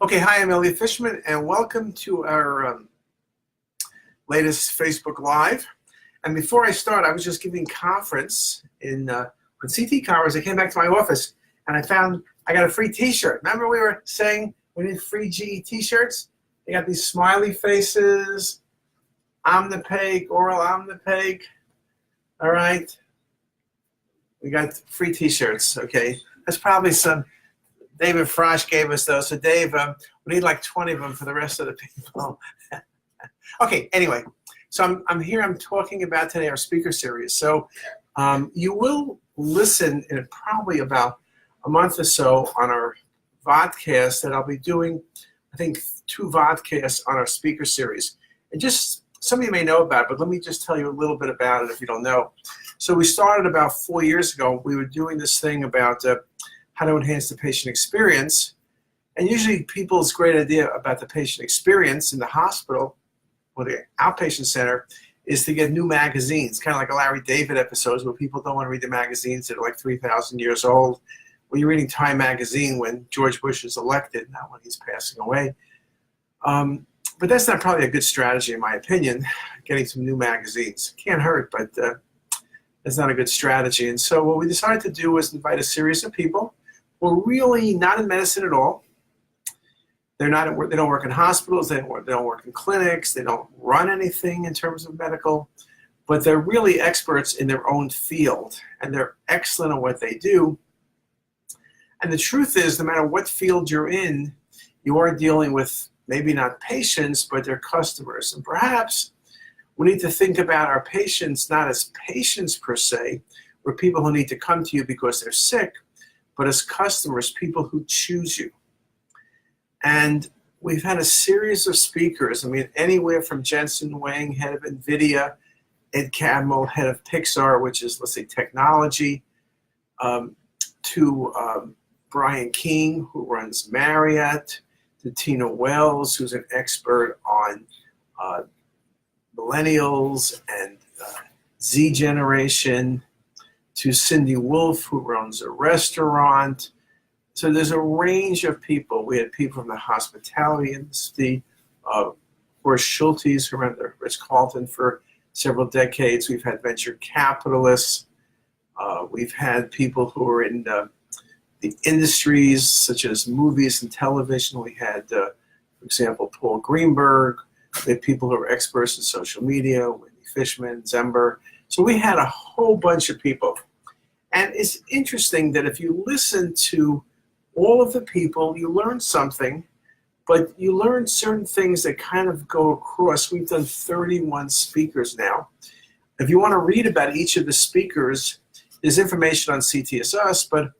Okay, hi, I'm Elliot Fishman, and welcome to our latest Facebook Live. And before I start, I was just giving conference in on CT Conference. I came back to my office, and I found I got a free T-shirt. Remember we were saying we need free GE T-shirts? They got these smiley faces, Omnipaque, oral Omnipaque. All right, we got free T-shirts. Okay, that's probably some. David Frosch gave us those. So Dave, we need like 20 of them for the rest of the people. Okay, anyway, so I'm here. I'm talking about today our speaker series. So you will listen in probably about a month or so on our vodcast that I'll be doing, I think, 2 vodcasts on our speaker series. And just some of you may know about it, but let me just tell you a little bit about it if you don't know. So we started about 4 years ago. We were doing this thing about how to enhance the patient experience. And usually people's great idea about the patient experience in the hospital or the outpatient center is to get new magazines, kind of like a Larry David episodes where people don't want to read the magazines that are like 3,000 years old. When you're reading Time magazine when George Bush is elected, not when he's passing away. But that's not probably a good strategy in my opinion, getting some new magazines. Can't hurt, but that's not a good strategy. And so what we decided to do was invite a series of people who are really not in medicine at all. They don't work in hospitals, they don't work in clinics, they don't run anything in terms of medical, but they're really experts in their own field, and they're excellent at what they do. And the truth is, no matter what field you're in, you are dealing with maybe not patients, but their customers. And perhaps we need to think about our patients not as patients per se, or people who need to come to you because they're sick, but as customers, people who choose you. And we've had a series of speakers, I mean, anywhere from Jensen Huang, head of NVIDIA, Ed Catmull, head of Pixar, which is, let's say, technology, to Brian King, who runs Marriott, to Tina Wells, who's an expert on millennials and Z generation, to Cindy Wolf, who runs a restaurant. So there's a range of people. We had people from the hospitality industry, Horst Schultes, who ran the Ritz-Carlton for several decades. We've had venture capitalists. We've had people who are in the industries such as movies and television. We had, for example, Paul Greenberg. We had people who are experts in social media, Whitney Fishman, Zember. So we had a whole bunch of people. And it's interesting that if you listen to all of the people, you learn something, but you learn certain things that kind of go across. We've done 31 speakers now. If you want to read about each of the speakers, there's information on CTisus, but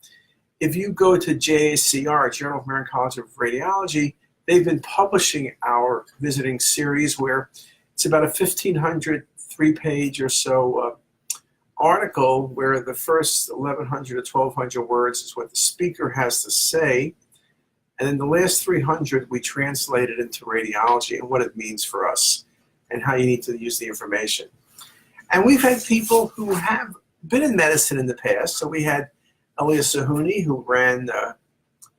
if you go to JACR, Journal of American College of Radiology, they've been publishing our visiting series where it's about a 1,500 3-page or so article where the first 1,100 to 1,200 words is what the speaker has to say. And then the last 300 we translated into radiology and what it means for us and how you need to use the information. And we've had people who have been in medicine in the past. So we had Elias Sahuni, who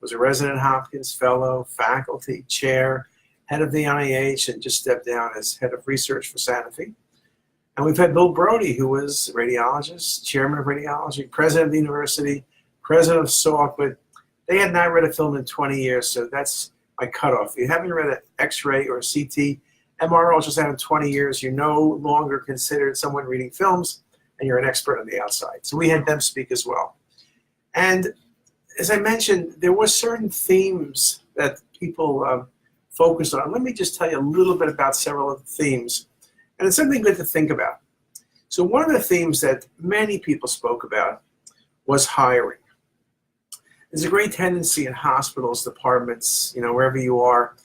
was a resident Hopkins fellow, faculty, chair, head of the NIH, and just stepped down as head of research for Sanofi. And we've had Bill Brody, who was a radiologist, chairman of radiology, president of the university, president of Salk, but they had not read a film in 20 years, so that's my cutoff. If you haven't read an X-ray or a CT, MR ultrasound in 20 years, you're no longer considered someone reading films, and you're an expert on the outside. So we had them speak as well. And as I mentioned, there were certain themes that people focused on. Let me just tell you a little bit about several of the themes. And it's something good to think about. So one of the themes that many people spoke about was hiring. There's a great tendency in hospitals, departments, wherever you are,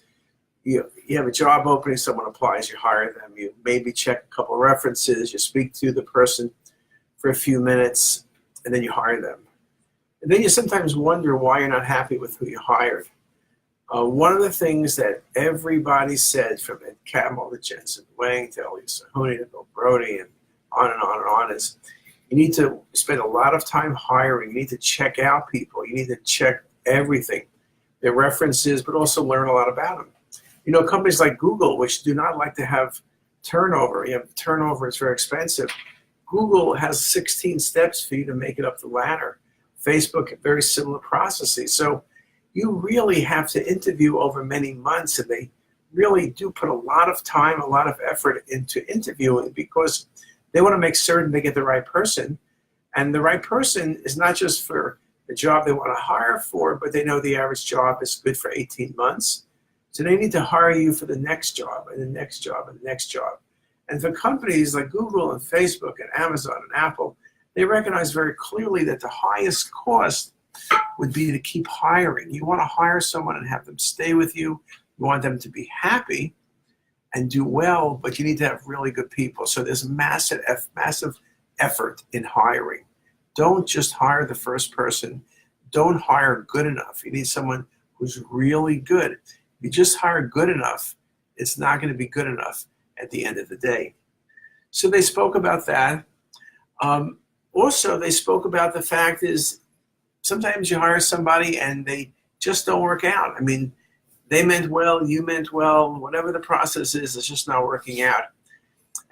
you have a job opening, someone applies, you hire them, you maybe check a couple of references, you speak to the person for a few minutes, and then you hire them. And then you sometimes wonder why you're not happy with who you hired. One of the things that everybody said, from Ed Catmull to Jensen Huang to Elias Sahuni to Bill Brody and on and on and on, is you need to spend a lot of time hiring. You need to check out people. You need to check everything. their references, but also learn a lot about them. You know, companies like Google, which do not like to have turnover, turnover is very expensive. Google has 16 steps for you to make it up the ladder. Facebook, very similar processes. So you really have to interview over many months, and they really do put a lot of time, a lot of effort into interviewing because they want to make certain they get the right person. And the right person is not just for the job they want to hire for, but they know the average job is good for 18 months. So they need to hire you for the next job and the next job and the next job. And for companies like Google and Facebook and Amazon and Apple, they recognize very clearly that the highest cost would be to keep hiring. You want to hire someone and have them stay with you. You want them to be happy and do well, but you need to have really good people. So there's massive effort in hiring. Don't just hire the first person. Don't hire good enough. You need someone who's really good. If you just hire good enough, it's not going to be good enough at the end of the day. So they spoke about that. Also, they spoke about the fact is sometimes you hire somebody and they just don't work out. I mean, they meant well, you meant well, whatever the process is, it's just not working out.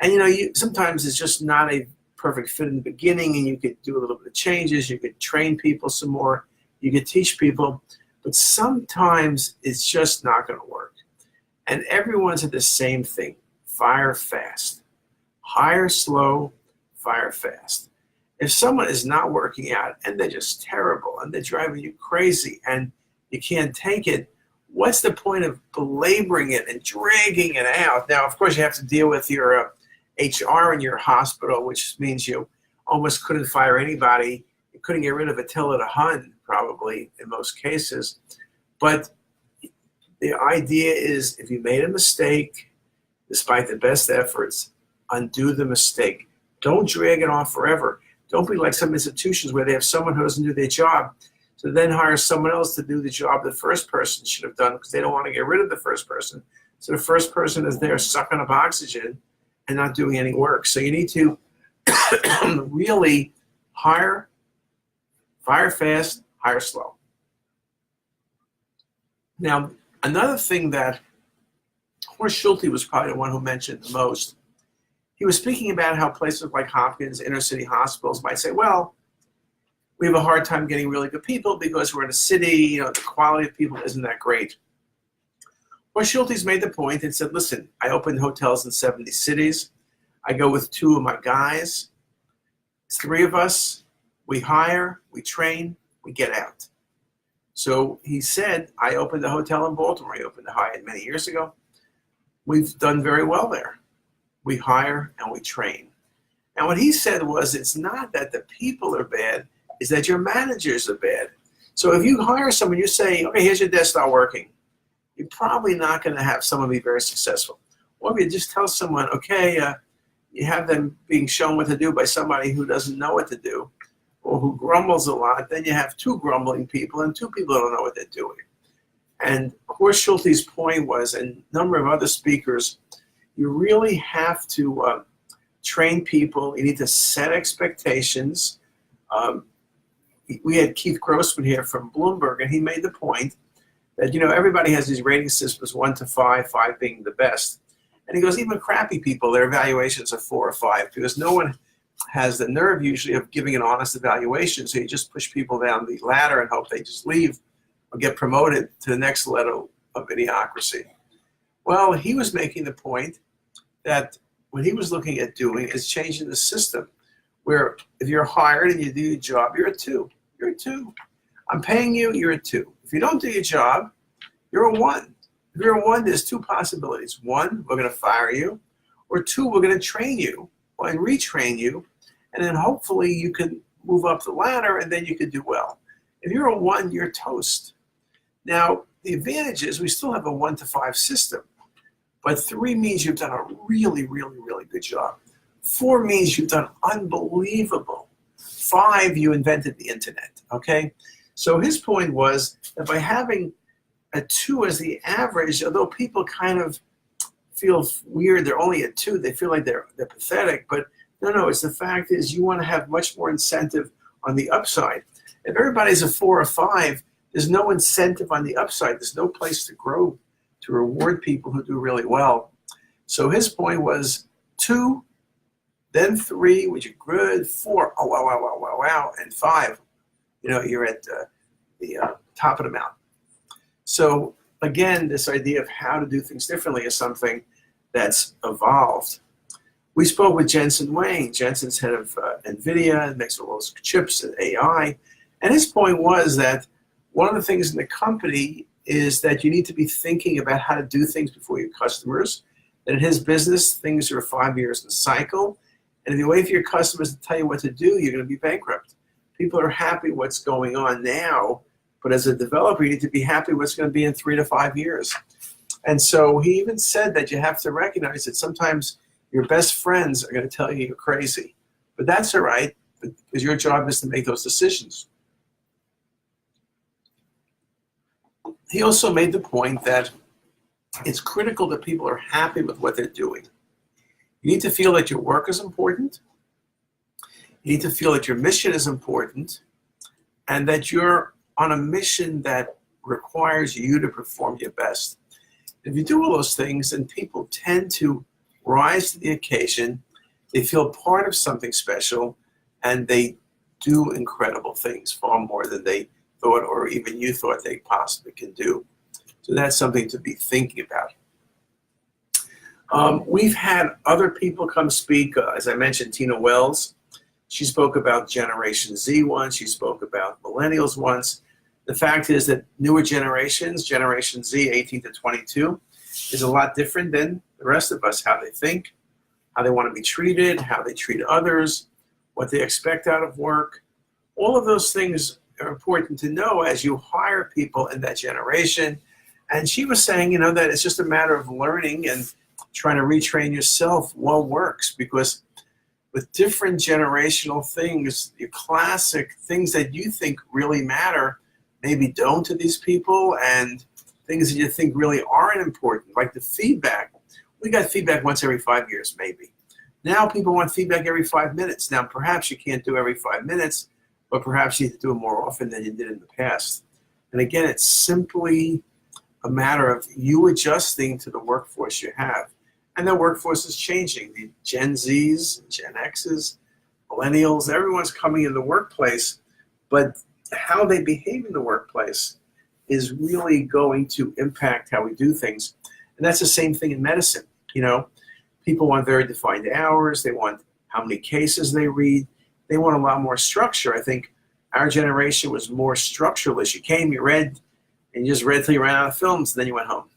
And you know, sometimes it's just not a perfect fit in the beginning, and you could do a little bit of changes, you could train people some more, you could teach people, but sometimes it's just not going to work. And everyone's at the same thing: fire fast. Hire slow, fire fast. If someone is not working out and they're just terrible and they're driving you crazy and you can't take it, what's the point of belaboring it and dragging it out? Now, of course, you have to deal with your HR in your hospital, which means you almost couldn't fire anybody. You couldn't get rid of Attila the Hun, probably, in most cases. But the idea is if you made a mistake, despite the best efforts, undo the mistake. Don't drag it on forever. Don't be like some institutions where they have someone who doesn't do their job, so then hire someone else to do the job the first person should have done because they don't want to get rid of the first person. So the first person is there sucking up oxygen and not doing any work. So you need to really fire fast, hire slow. Now, another thing that Horst Schulte was probably the one who mentioned the most. He was speaking about how places like Hopkins, inner city hospitals might say, well, we have a hard time getting really good people because we're in a city, you know, the quality of people isn't that great. Well, Schulte's made the point and said, listen, I open hotels in 70 cities. I go with 2 of my guys. It's 3 of us. We hire, we train, we get out. So he said, I opened a hotel in Baltimore. I opened a Hyatt many years ago. We've done very well there. We hire and we train. And what he said was, it's not that the people are bad, it's that your managers are bad. So if you hire someone, you say, okay, here's your desk, start working. You're probably not going to have someone be very successful. Or if you just tell someone, okay, you have them being shown what to do by somebody who doesn't know what to do or who grumbles a lot, then you have 2 grumbling people and 2 people who don't know what they're doing. And Horst Schulte's point was, and a number of other speakers, you really have to train people. You need to set expectations. We had Keith Grossman here from Bloomberg, and he made the point that, you know, everybody has these rating systems, 1 to 5, 5 being the best. And he goes, even crappy people, their evaluations are 4 or 5 because no one has the nerve usually of giving an honest evaluation. So you just push people down the ladder and hope they just leave or get promoted to the next level of idiocracy. Well, he was making the point that what he was looking at doing is changing the system where if you're hired and you do your job, you're a 2. You're a 2. I'm paying you, you're a 2. If you don't do your job, you're a 1. If you're a 1, there's 2 possibilities. 1, we're going to fire you, or 2, we're going to train you and retrain you, and then hopefully you can move up the ladder and then you can do well. If you're a 1, you're toast. Now, the advantage is we still have a 1 to 5 system, but 3 means you've done a really, really, really good job. 4 means you've done unbelievable. 5, you invented the internet, okay? So his point was that by having a 2 as the average, although people kind of feel weird, they're only at 2, they feel like they're pathetic, but no, it's the fact is you want to have much more incentive on the upside. If everybody's a 4 or 5, There's no incentive on the upside. There's no place to grow to reward people who do really well. So his point was 2, then 3, which are good, 4, oh, wow, wow, wow, wow, wow, and 5, you're at the top of the mountain. So again, this idea of how to do things differently is something that's evolved. We spoke with Jensen Wang. Jensen's head of NVIDIA and makes all those chips and AI. And his point was that one of the things in the company is that you need to be thinking about how to do things before your customers. That in his business, things are 5 years in a cycle. And if you wait for your customers to tell you what to do, you're going to be bankrupt. People are happy what's going on now, but as a developer, you need to be happy what's going to be in 3 to 5 years. And so he even said that you have to recognize that sometimes your best friends are going to tell you you're crazy. But that's all right, because your job is to make those decisions. He also made the point that it's critical that people are happy with what they're doing. You need to feel that your work is important. You need to feel that your mission is important, and that you're on a mission that requires you to perform your best. If you do all those things, then people tend to rise to the occasion. They feel part of something special, and they do incredible things, far more than they thought or even you thought they possibly can do. So that's something to be thinking about. We've had other people come speak. As I mentioned, Tina Wells. She spoke about Generation Z once. She spoke about millennials once. The fact is that newer generations, Generation Z, 18 to 22, is a lot different than the rest of us, how they think, how they want to be treated, how they treat others, what they expect out of work. All of those things are important to know as you hire people in that generation. And she was saying, that it's just a matter of learning and trying to retrain yourself what works, because with different generational things, your classic things that you think really matter maybe don't to these people, and things that you think really aren't important, like the feedback. We got feedback once every 5 years, maybe. Now people want feedback every 5 minutes. Now perhaps you can't do every 5 minutes, but perhaps you need to do it more often than you did in the past. And again, it's simply a matter of you adjusting to the workforce you have. And the workforce is changing. The Gen Zs, Gen Xs, millennials, everyone's coming in the workplace, but how they behave in the workplace is really going to impact how we do things. And that's the same thing in medicine. People want very defined hours. They want how many cases they read. They want a lot more structure. I think our generation was more structuralist. You came, you read, and you just read till you ran out of films, and then you went home.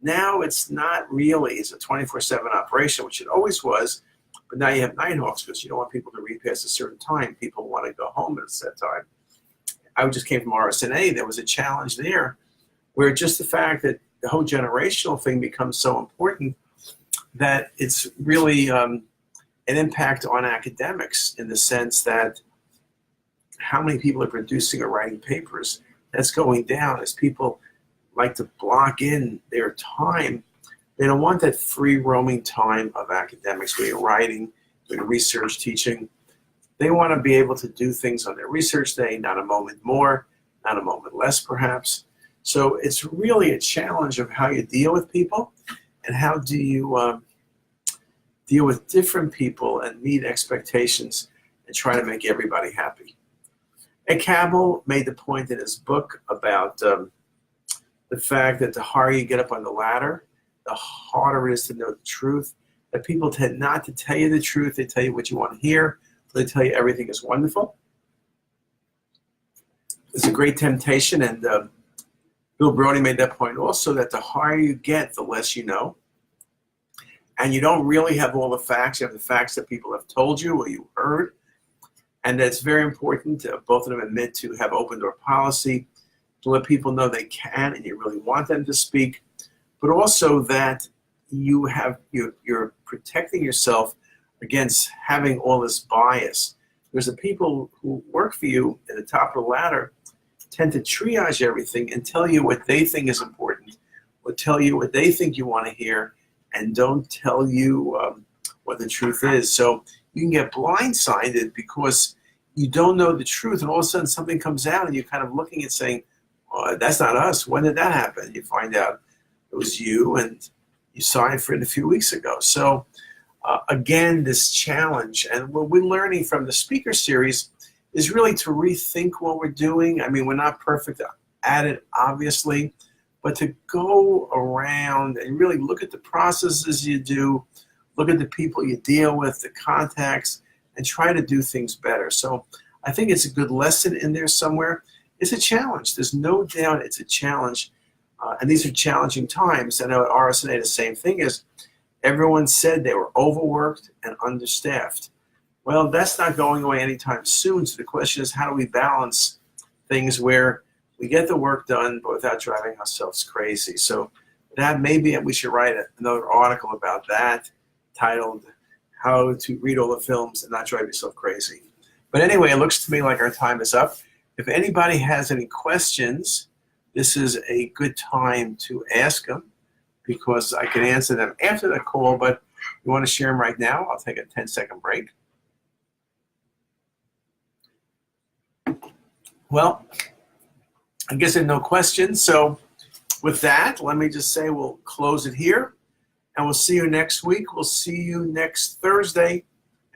Now it's not really. It's a 24/7 operation, which it always was, but now you have Nighthawks because you don't want people to read past a certain time. People want to go home at a set time. I just came from RSNA. There was a challenge there where just the fact that the whole generational thing becomes so important that it's really an impact on academics in the sense that how many people are producing or writing papers, that's going down as people like to block in their time. They don't want that free roaming time of academics where you're writing, doing research, teaching. They want to be able to do things on their research day, not a moment more, not a moment less perhaps. So it's really a challenge of how you deal with people and how do you deal with different people and meet expectations and try to make everybody happy. Ed Cabell made the point in his book about the fact that the higher you get up on the ladder, the harder it is to know the truth, that people tend not to tell you the truth. They tell you what you want to hear. They tell you everything is wonderful. It's a great temptation, and Bill Brody made that point also, that the higher you get, the less you know. And you don't really have all the facts. You have the facts that people have told you or you heard. And that's very important. Both of them admit to have open door policy, to let people know they can and you really want them to speak, but also that you're protecting yourself against having all this bias. Because the people who work for you at the top of the ladder tend to triage everything and tell you what they think is important, or tell you what they think you want to hear, and don't tell you what the truth is. So you can get blindsided because you don't know the truth, and all of a sudden something comes out and you're kind of looking and saying, That's not us. When did that happen? You find out it was you, and you signed for it a few weeks ago. So again, this challenge, and what we're learning from the speaker series is really to rethink what we're doing. I mean, we're not perfect at it, obviously, but to go around and really look at the processes you do, look at the people you deal with, the contacts, and try to do things better. So I think it's a good lesson in there somewhere. It's a challenge. There's no doubt it's a challenge. And these are challenging times. I know at RSNA the same thing is everyone said they were overworked and understaffed. Well, that's not going away anytime soon. So the question is, how do we balance things where we get the work done but without driving ourselves crazy? So that maybe we should write another article about that titled How to Read All the Films and Not Drive Yourself Crazy. But anyway, it looks to me like our time is up. If anybody has any questions, this is a good time to ask them because I can answer them after the call, but you want to share them right now? I'll take a 10-second break. Well, I guess there are no questions. So with that, let me just say we'll close it here, and we'll see you next week. We'll see you next Thursday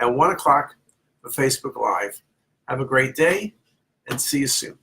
at 1 o'clock for Facebook Live. Have a great day, and see you soon.